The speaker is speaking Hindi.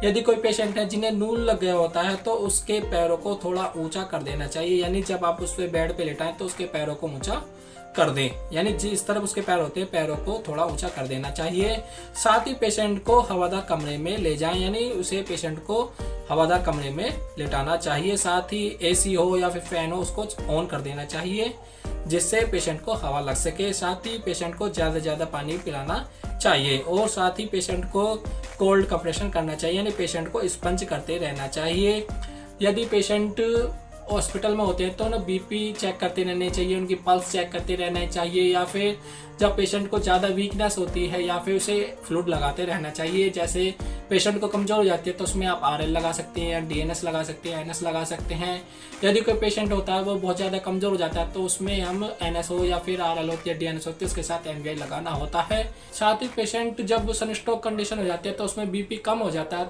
यदि कोई पेशेंट है जिन्हें नूल लग गया होता है तो उसके पैरों को थोड़ा ऊंचा कर देना चाहिए, यानी जब आप उस पे बेड पे लेटाएं तो उसके पैरों को ऊंचा कर दें, यानी जिस तरफ उसके पैर होते हैं पैरों को थोड़ा ऊंचा कर देना चाहिए। साथ ही पेशेंट को हवादार कमरे में ले जाएं, यानी उसे पेशेंट को हवादार कमरे में लेटाना चाहिए। साथ ही एसी हो या फिर फैन हो उसको ऑन कर देना चाहिए जिससे पेशेंट को हवा लग सके। साथ ही पेशेंट को ज़्यादा से ज़्यादा पानी पिलाना चाहिए और साथ ही पेशेंट को कोल्ड कंप्रेशन करना चाहिए, यानी पेशेंट को स्पंज करते रहना चाहिए। यदि पेशेंट हॉस्पिटल में होते हैं तो ना बीपी चेक करते रहने चाहिए, उनकी पल्स चेक करते रहना चाहिए, या फिर जब पेशेंट को ज़्यादा वीकनेस होती है या फिर उसे फ्लूइड लगाते रहना चाहिए। जैसे पेशेंट को कमजोर हो जाती है तो उसमें आप आरएल लगा सकते हैं या डीएनएस लगा सकते हैं, एनएस लगा सकते हैं। यदि कोई पेशेंट होता है वो बहुत ज़्यादा कमजोर हो जाता है तो उसमें हम एनएस हो या फिर आरएल होती है, डीएनएस होती है, उसके साथ एमवीआई लगाना होता है। साथ ही पेशेंट जब सनस्ट्रोक कंडीशन हो जाती है तो उसमें बीपी कम हो जाता है